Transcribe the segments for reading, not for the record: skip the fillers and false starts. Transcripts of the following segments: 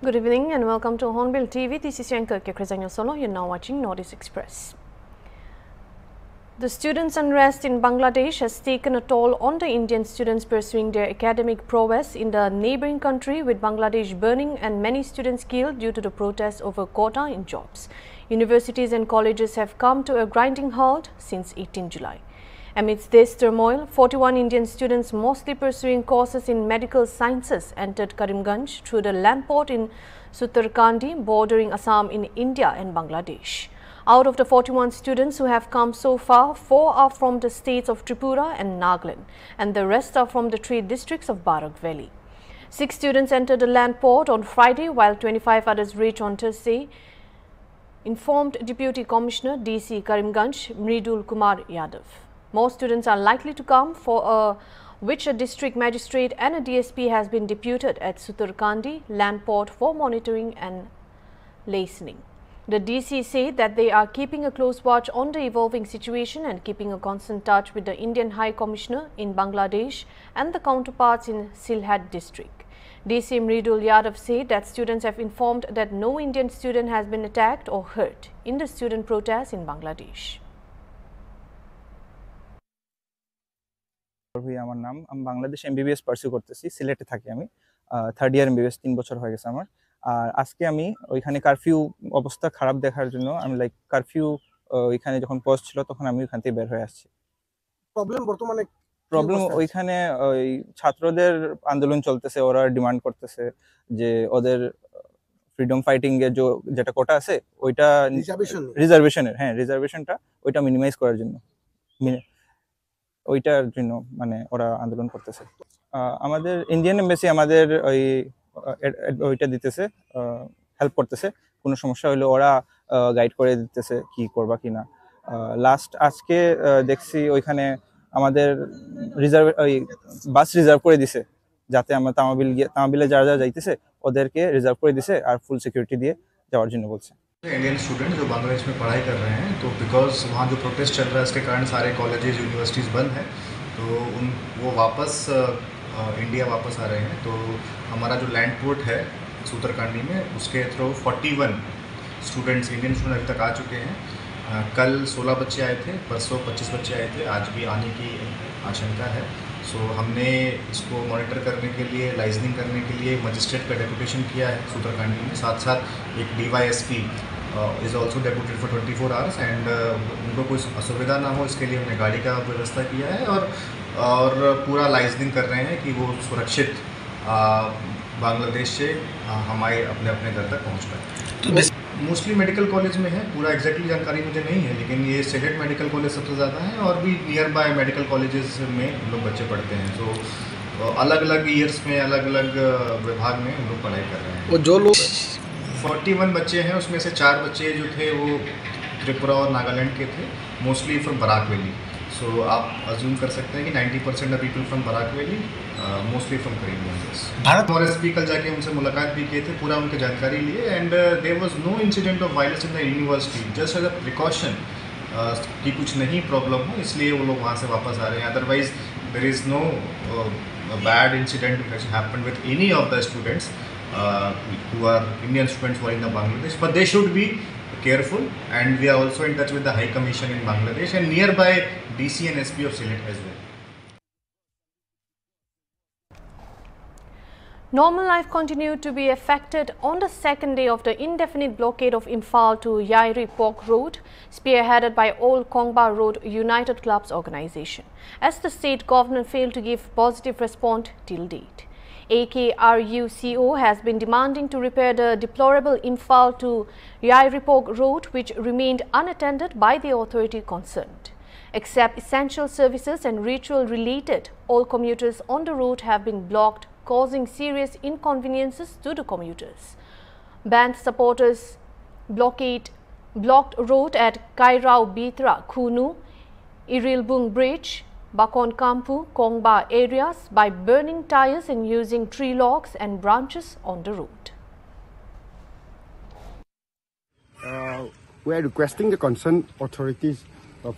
Good evening and welcome to Hornbill TV. This is your anchor Kekrizanyo Solo. You're now watching Northeast Express. The students' unrest in Bangladesh has taken a toll on the Indian students pursuing their academic prowess in the neighboring country, with Bangladesh burning and many students killed due to the protests over quota in jobs. Universities and colleges have come to a grinding halt since 18 July. Amidst this turmoil, 41 Indian students, mostly pursuing courses in medical sciences, entered Karimganj through the land port in Sutarkandi, bordering Assam in India and Bangladesh. Out of the 41 students who have come so far, 4 are from the states of Tripura and Nagaland, and the rest are from the 3 districts of Barak Valley. 6 students entered the land port on Friday, while 25 others reached on Thursday, informed Deputy Commissioner DC Karimganj Mridul Kumar Yadav. More students are likely to come, for which a district magistrate and a DSP has been deputed at Sutarkandi land port for monitoring and listening. The DC said that they are keeping a close watch on the evolving situation and keeping a constant touch with the Indian High Commissioner in Bangladesh and the counterparts in Sylhet district. DC Mridul Yadav said that students have informed that no Indian student has been attacked or hurt in the student protests in Bangladesh. আমার নাম আমি Bangladesh MBBS pursue করতেছি সিলেটে থাকি আমি third year MBBS 3 বছর হয়ে গেছে আমার আর আজকে আমি ওইখানে কারফিউ অবস্থা খারাপ দেখার জন্য আমি লাইক কারফিউ ওইখানে যখন পোস্ট ছিল তখন আমি ওইখান থেকে বের হয়ে আসছি প্রবলেম ওইখানে ওই ছাত্রদের আন্দোলন চলতেছে ওরা ডিমান্ড করতেছে যে ওদের ফ্রিডম ফাইটিং এর যেটা কোটা আছে ওইটা রিজার্ভেশনটা ওইটা মিনিমাইজ করার জন্য ওইটার জন্য মানে ওরা আন্দোলন করতেছে আমাদের ইন্ডিয়ান এমবাসি আমাদের ওইটা দিতেছে হেল্প করতেছে কোনো সমস্যা হলে ওরা গাইড করে দিতেছে কি করবা কি না লাস্ট আজকে দেখছি ওইখানে আমাদের ওই বাস রিজার্ভ করে দিছে যাতে আমরা তামাবিলে যারা যাইতেছে ওদেরকে রিজার্ভ করে দিছে আর ফুল সিকিউরিটি দিয়ে যাওয়ার জন্য বলছে इंडियन स्टूडेंट जो बांग्लादेश में पढ़ाई कर रहे हैं तो बिकॉज वहाँ जो प्रोटेस्ट चल रहा है इसके कारण सारे कॉलेजेस यूनिवर्सिटीज़ बंद हैं तो वो वापस इंडिया वापस आ रहे हैं तो हमारा जो लैंड पोर्ट है सूतरकांडी में उसके थ्रू 41 स्टूडेंट्स इंडियन स्टूडेंट अभी तक आ चुके हैं कल 16 बच्चे आए थे परसों 25 बच्चे आए थे आज भी आने की आशंका है सो हमने इसको मॉनिटर करने के लिए लाइजनिंग करने के लिए मजिस्ट्रेट का डेपुटेशन किया है सूतरकांडी में साथ साथ एक DYSP is also deputed for 24 hours and उनको कोई असुविधा ना हो इसके लिए हमने गाड़ी का व्यवस्था किया है और पूरा लाइजनिंग कर रहे हैं कि वो सुरक्षित बांग्लादेश से हमारे अपने घर तक पहुँच पाए तो मोस्टली मेडिकल कॉलेज में है पूरा एग्जैक्टली जानकारी मुझे नहीं है लेकिन ये सिलेट मेडिकल कॉलेज सबसे ज़्यादा है और भी नियर बाय मेडिकल कॉलेजेस में लोग बच्चे पढ़ते हैं तो अलग अलग ईयर्स में अलग अलग विभाग में हम लोग पढ़ाई कर रहे हैं और जो लोग 41 बच्चे हैं उसमें से 4 बच्चे जो थे वो त्रिपुरा और नागालैंड के थे mostly from Barak valley so आप अज्यूम कर सकते हैं कि 90% of people from Barak valley mostly from Karimganj Bharat और एसपी कल जाके उनसे मुलाकात भी किए थे पूरा उनकी जानकारी लिए and there was no incident of violence in the university just as a precaution कि कुछ नहीं प्रॉब्लम हो इसलिए वो लोग वहाँ से वापस आ रहे हैं otherwise there is no bad incident which happened with any of the students who are Indian students who are in the Bangladesh but they should be careful and we are also in touch with the High Commission in Bangladesh and nearby DC and SP of Sylhet as well. Normal life continued to be affected on the second day of the indefinite blockade of Imphal to Yairi Pok Road, spearheaded by Old Kongba Road United Clubs organisation, as the state government failed to give positive response till date. AKRUCO has been demanding to repair the deplorable Imphal to Yairi Pok Road, which remained unattended by the authority concerned. Except essential services and ritual-related, all commuters on the road have been blocked, causing serious inconveniences to the commuters. Band supporters blocked road at Kairao Bitra, Khunu, Irilbung Bridge, Bakon Kampu, Kongba areas by burning tires and using tree logs and branches on the road. We are requesting the concerned authorities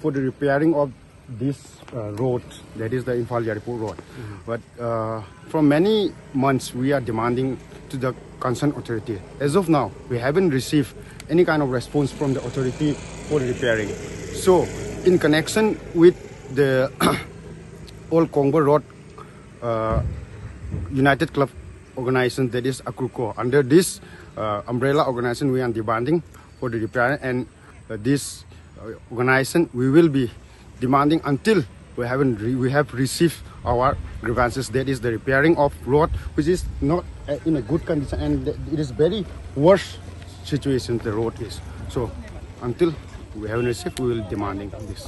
for the repairing of this road, that is the Imphal Yairi Pok Road. But for many months we are demanding to the concerned authority. As of now, we haven't received any kind of response from the authority for repairing. So, in connection with the Old Kongbo Road United Club organization, that is AKUKO, under this umbrella organization, we are demanding for the repair, and this organization we will be demanding until we have received our grievances. That is the repairing of road, which is not in a good condition, and it is very worse situation the road is. So until we haven't received, we will demanding this.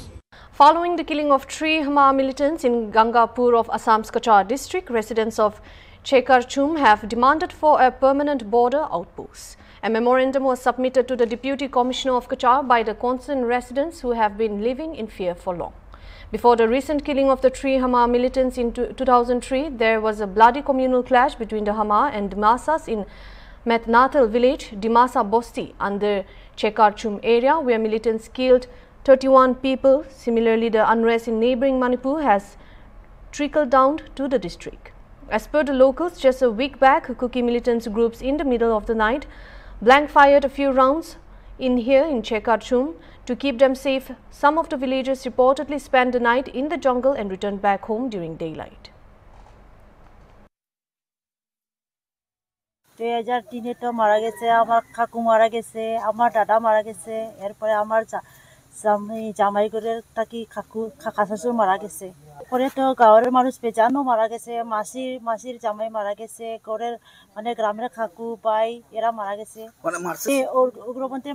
Following the killing of three Hama militants in Gangapur of Assam's Kachar district, residents of Chekarchum have demanded for a permanent border outpost. A memorandum was submitted to the Deputy Commissioner of Kachar by the concerned residents who have been living in fear for long. Before the recent killing of the three Hama militants in 2003, there was a bloody communal clash between the Hama and Dimasas in Metnatal village, Dimasa Bosti, under Chekarchum area, where militants killed 31 people. Similarly, the unrest in neighboring Manipur has trickled down to the district. As per the locals, just a week back, Kuki militants groups in the middle of the night blank fired a few rounds in Chekarchum to keep them safe. Some of the villagers reportedly spent the night in the jungle and returned back home during daylight. 2003 তো মারা গেছে, আমার কাকু মারা গেছে, আমার দাদা মারা গেছে, এরপরে আমার জামাই ঘরের টাকি কাকা শ্বশুর মারা গেছে। পরে তো গাঁয়ের মানুষ বেজানো মারা গেছে, মাসির জামাই মারা গেছে, ঘরের মানে গ্রামের কাকু ভাই এরা মারা গেছে, উগ্রপন্থী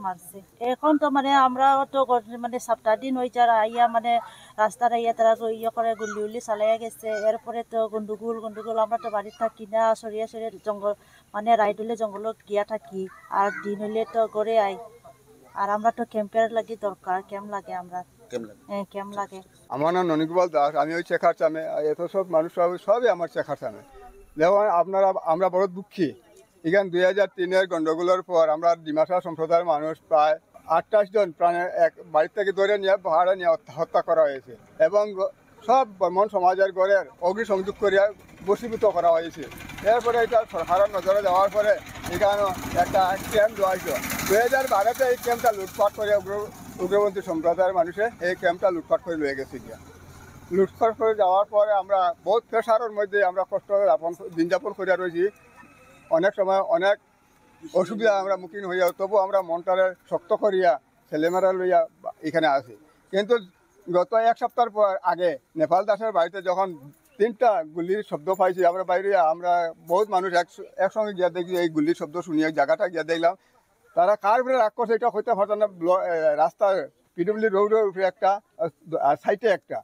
মারছে। এখন তো মানে আমরা তো মানে সপ্তাহ দিন ওই যারা আইয়া মানে রাস্তার আইয়া তারা করে গুলি চালাইয়া গেছে। এরপরে তো গন্ডগোল আমরা তো বাড়িতে থাকি না, সরিয়ে জঙ্গল মানে রাইডলে জঙ্গলত গিয়া থাকি, আর দিন হইলে তো ঘরে আই। আর আমরা তো ক্যাম্পের লাগি দরকার, ক্যাম্প লাগে, আমরা ক্যাম্প লাগে। আমার নাম ননিকুমার দাস, আমি ওই চেখারচামে, এত সব মানুষ সবই আমার চেখারচামে। দেখুন আমরা বড় দুঃখী। এখানে 2003-এর গন্ডগোলের পর আমরা ডিমাসা সম্প্রদায়ের মানুষ প্রায় 28 জন প্রাণে এক বাড়ি থেকে ধরে নিয়ে ভাড়া নিয়ে হত্যা করা হয়েছে, এবং সব ব্রাহ্মণ সমাজের ঘরের অগ্নিসংযোগ করিয়া বশীভূত করা হয়েছে। এরপরে এটা সরকারের নজরে দেওয়ার পরে এখানে একটা ক্যাম্প দেওয়া হয়েছে। 2012-তে এই ক্যাম্পটা লুটপাট করে উগ্রপন্থী সম্প্রদায়ের মানুষে এই ক্যাম্পটা লুটপাট করে লয়ে গেছে গিয়া। লুটপাট করে যাওয়ার পরে আমরা বহুত প্রেশারের মধ্যে আমরা কষ্ট দিন যাপন করিয়া রয়েছি। অনেক সময় অনেক অসুবিধা আমরা মুখীন হইয়া, তবু আমরা মনটারে শক্ত করিয়া ছেলেমেয়েরা লইয়া এখানে আসি। কিন্তু গত এক সপ্তাহ আগে নেপাল দাসের বাড়িতে যখন 3টা গুলির শব্দ পাইছি, আমরা বাইরে আমরা বহুত মানুষ একসঙ্গে গিয়া দেখি, এই গুলির শব্দ শুনিয়ে জায়গাটা গিয়া দেখলাম তারা কার উপরে রাগ করছে এটা হইতে পারত না। রাস্তার পিডব্লিউ রোডের উপরে একটা আর সাইডে একটা,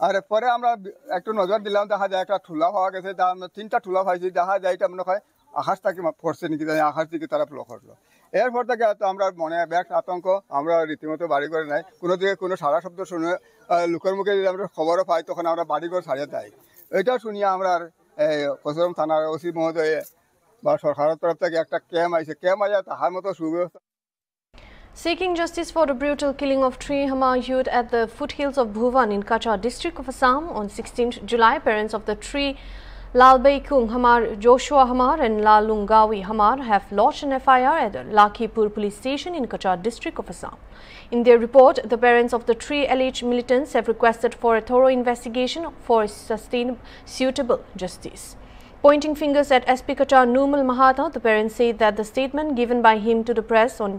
আর পরে আমরা একটু নজর দিলাম, দেখা যায় একটা ঠুলা পাওয়া গেছে। 3টা ঠুলা পাইছি, দেখা যায় এটা মনে হয় আকাশ থেকে পড়ছে নাকি, আকাশ থেকে তারা ফ্লো করলো। এরপর থেকে তো আমরা মনে ব্যাগ আতঙ্ক, আমরা রীতিমতো বাড়ি করে নাই। কোনো দিকে কোনো সারা শব্দ শুনে লোকের মুখে যদি আমরা খবরও পাই, তখন আমরা বাড়িঘর ছাড়িয়ে যাই। এটা শুনিয়ে আমরা কচুরাম থানার ওসি মহোদয়ে বা সরকারের তরফ থেকে একটা ক্যাম্প আইছে, ক্যাম্প আইয়া তাহার মতো সুব্যবস্থা। Seeking justice for the brutal killing of three Hama youth at the foothills of Bhuvan in Kachar district of Assam on 16th July, parents of the three Lalbaikung Hamar, Joshua Hamar and Lalungawi Hamar have lodged an FIR at the Lakhipur police station in Kachar district of Assam. In their report, the parents of the three alleged militants have requested for a thorough investigation for suitable justice. Pointing fingers at SP Kachar Numal Mahatha, the parents say that the statement given by him to the press on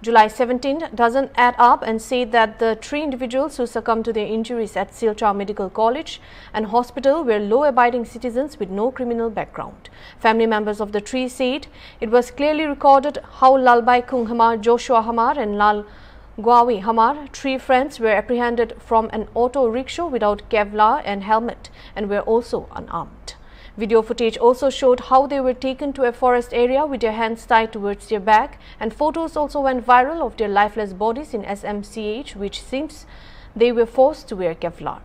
July 17th doesn't add up, and say that the three individuals who succumbed to their injuries at Silchar Medical College and Hospital were law-abiding citizens with no criminal background. Family members of the three said it was clearly recorded how Lalbaikung Hamar, Joshua Hamar and Lal Gwawi Hamar, three friends, were apprehended from an auto rickshaw without Kevlar and helmet and were also unarmed. Video footage also showed how they were taken to a forest area with their hands tied towards their back, and photos also went viral of their lifeless bodies in SMCH, which seems they were forced to wear Kevlar.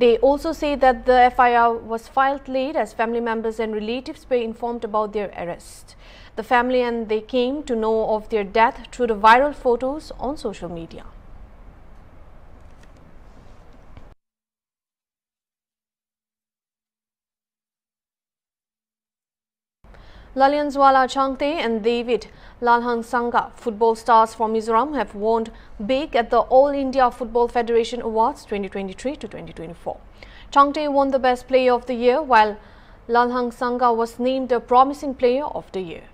They also say that the FIR was filed late as family members and relatives were informed about their arrest. The family and they came to know of their death through the viral photos on social media. Lallianzwala Changte and David Lalhang Sangha, football stars from Mizoram, have won big at the All India Football Federation Awards 2023 to 2024. Changte won the Best Player of the Year, while Lalhang Sangha was named the Promising Player of the Year.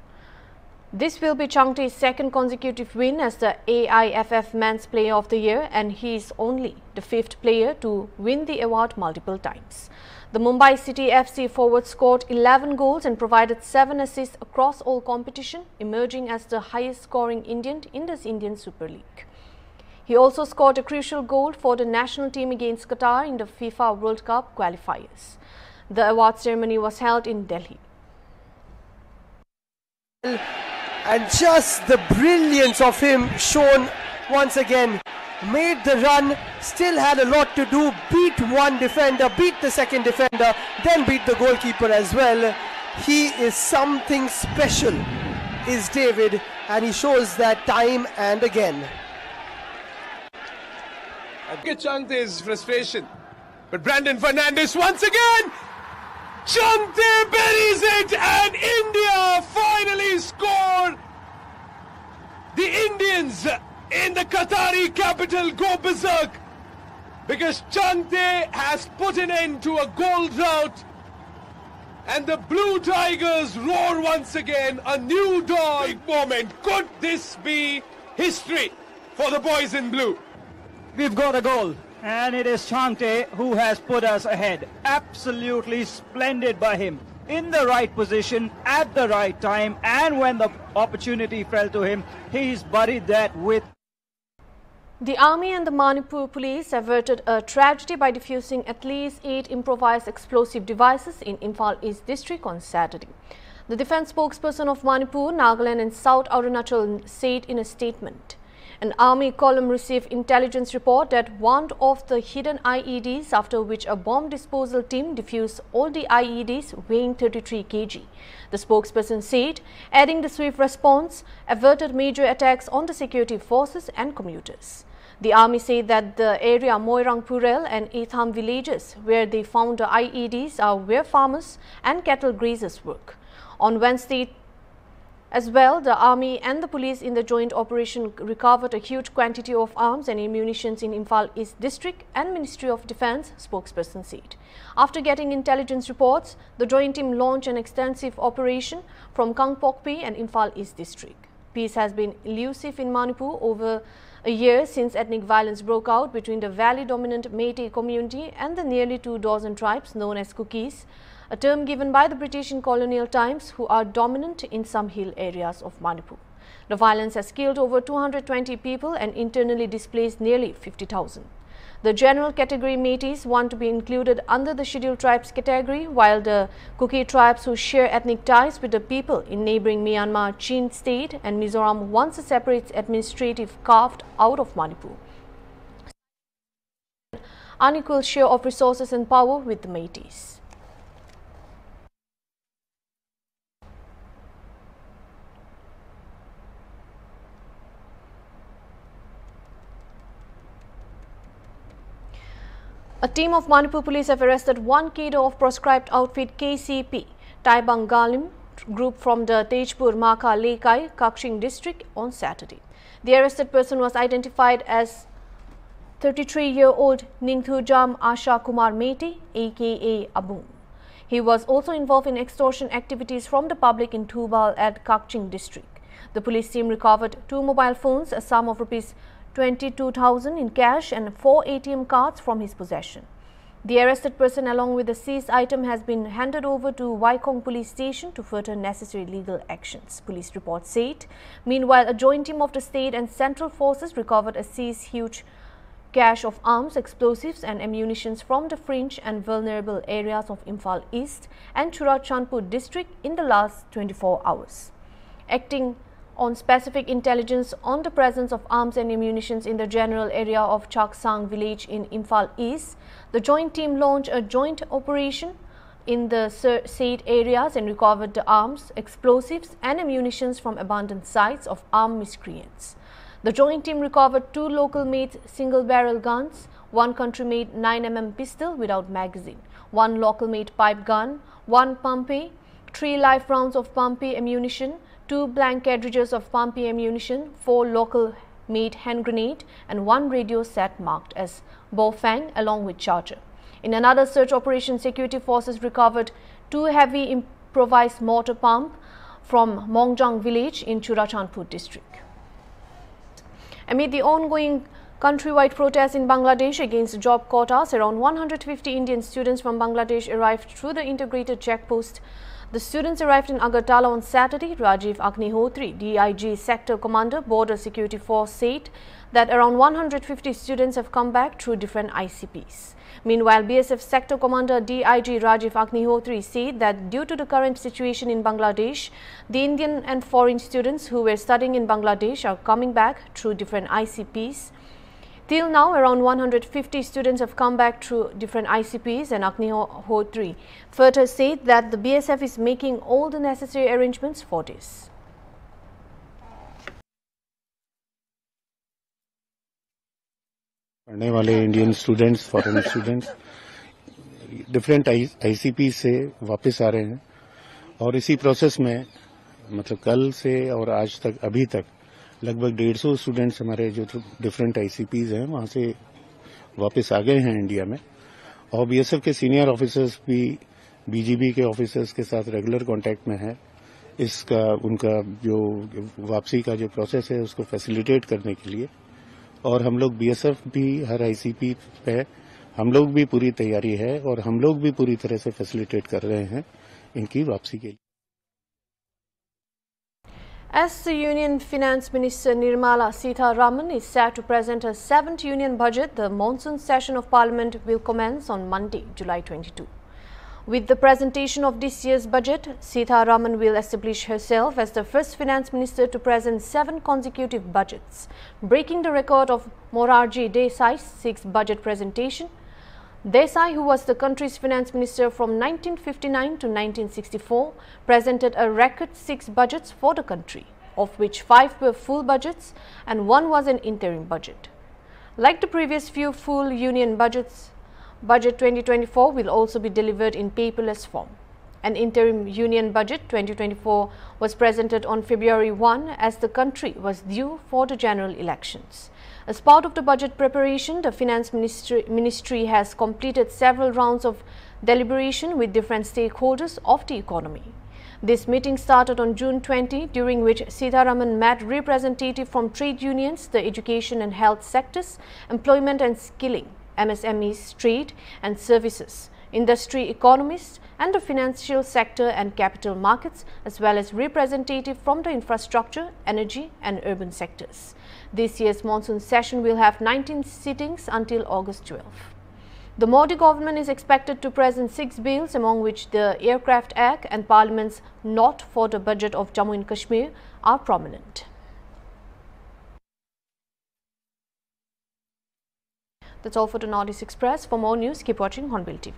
This will be Changte's second consecutive win as the AIFF Men's Player of the Year, and he is only the fifth player to win the award multiple times. The Mumbai City FC forward scored 11 goals and provided 7 assists across all competition, emerging as the highest scoring Indian in the Indian Super League. He also scored a crucial goal for the national team against Qatar in the FIFA World Cup qualifiers. The award ceremony was held in Delhi. And just the brilliance of him shown once again. Made the run, still had a lot to do, beat one defender, beat the second defender, then beat the goalkeeper as well. He is something special, is David, and he shows that time and again. I get Changte's frustration, but Brandon Fernandes once again, Changte buries it, and India finally score. The Indians in the Qatari capital go berserk because Changte has put an end to a goal drought, and the Blue Tigers roar once again. A new dawn. Big moment. Could this be history for the boys in blue? We've got a goal, and it is Changte who has put us ahead. Absolutely splendid by him. In the right position, at the right time, and when the opportunity fell to him, he's buried that with. The Army and the Manipur police averted a tragedy by defusing at least 8 improvised explosive devices in Imphal East district on Saturday. The defense spokesperson of Manipur, Nagaland and South Arunachal said in a statement, an army column received intelligence report that one of the hidden IEDs, after which a bomb disposal team defused all the IEDs weighing 33 kg. The spokesperson said, adding the swift response averted major attacks on the security forces and commuters. The army said that the area Moirang Purel and Etham villages where they found the IEDs are where farmers and cattle grazers work. On Wednesday as well, the army and the police in the joint operation recovered a huge quantity of arms and ammunition in Imphal East district, and Ministry of Defence spokesperson said. After getting intelligence reports, the joint team launched an extensive operation from Kangpokpi and Imphal East district. Peace has been elusive in Manipur over a year since ethnic violence broke out between the valley-dominant Meitei community and the nearly 24 tribes known as Kukis, a term given by the British in colonial times, who are dominant in some hill areas of Manipur. The violence has killed over 220 people and internally displaced nearly 50,000. The general category Meiteis want to be included under the scheduled tribes category, while the Kuki tribes who share ethnic ties with the people in neighboring Myanmar, Chin state and Mizoram wants a separate administrative carved out of Manipur. Unequal share of resources and power with the Meiteis. A team of Manipur police have arrested one cadre of proscribed outfit KCP, Taibang Galim group from the Tejpur Maka Lekai, Kakshing district on Saturday. The arrested person was identified as 33-year-old Ningthujam Asha Kumar Meitei, aka Abung. He was also involved in extortion activities from the public in Tubal at Kakching district. The police team recovered 2 mobile phones, a sum of Rs 22,000 in cash and 4 ATM cards from his possession. The arrested person along with the seized item has been handed over to Waikong police station to further necessary legal actions, police report said. Meanwhile, a joint team of the state and central forces recovered a seized huge cache of arms, explosives and ammunition from the fringe and vulnerable areas of Imphal East and Churachandpur district in the last 24 hours. Acting on specific intelligence on the presence of arms and ammunition in the general area of Chaksang village in Imphal East, the joint team launched a joint operation in the said areas and recovered the arms, explosives and ammunition from abandoned sites of armed miscreants. The joint team recovered 2 local-made single-barrel guns, 1 country-made 9mm pistol without magazine, 1 local-made pipe gun, 1 Pumpe, 3 live rounds of pumpy ammunition, 2 blank cartridges of pumpy ammunition, 4 local-made hand grenade and 1 radio set marked as Bofang along with charger. In another search operation, security forces recovered 2 heavy improvised mortar pump from Mongjang village in Churachandpur district. Amid the ongoing countrywide protests in Bangladesh against job quotas, around 150 Indian students from Bangladesh arrived through the integrated checkpost. The students arrived in Agartala on Saturday. Rajiv Agnihotri, DIG Sector Commander, Border Security Force, said that around 150 students have come back through different ICPs. Meanwhile, BSF Sector Commander DIG Rajiv Agnihotri said that due to the current situation in Bangladesh, the Indian and foreign students who were studying in Bangladesh are coming back through different ICPs. Till now, around 150 students have come back through different ICPs, and Agnihotri further said that the BSF is making all the necessary arrangements for this. पढ़ने वाले Indian students, foreign students different ICP से वापस आ रहे हैं और इसी process में मतलब कल से और आज तक अभी तक लगभग 150 स्टूडेंट्स हमारे जो डिफरेंट आईसीपीज हैं वहां से वापस आ गए हैं इंडिया में। और बीएसएफ के सीनियर ऑफिसर्स भी बीजीबी के ऑफिसर्स के साथ रेगुलर कांटेक्ट में है। इसका उनका जो वापसी का जो प्रोसेस है उसको फैसिलिटेट करने के लिए, और हम लोग बीएसएफ भी हर आईसीपी पे हम लोग भी पूरी तैयारी है और हम लोग भी पूरी तरह से फैसिलिटेट कर रहे हैं इनकी वापसी के लिए। As the Union Finance Minister Nirmala Sitharaman is set to present her 7th Union Budget, the monsoon session of Parliament will commence on Monday, July 22. With the presentation of this year's budget, Sitharaman will establish herself as the first finance minister to present 7 consecutive budgets, breaking the record of Morarji Desai's 6th budget presentation. Desai, who was the country's finance minister from 1959 to 1964, presented a record 6 budgets for the country, of which 5 were full budgets and 1 was an interim budget. Like the previous few full union budgets, Budget 2024 will also be delivered in paperless form. An interim union budget 2024 was presented on February 1 as the country was due for the general elections. As part of the budget preparation, the Finance Ministry has completed several rounds of deliberation with different stakeholders of the economy. This meeting started on June 20, during which Sitharaman met representatives from trade unions, the education and health sectors, employment and skilling, MSMEs, trade and services, industry economists and the financial sector and capital markets, as well as representatives from the infrastructure, energy and urban sectors. This year's monsoon session will have 19 sittings until August 12. The Modi government is expected to present 6 bills, among which the Aircraft Act and Parliament's not for the budget of Jammu and Kashmir are prominent. That's all for the Northeast Express. For more news, keep watching Hornbill TV.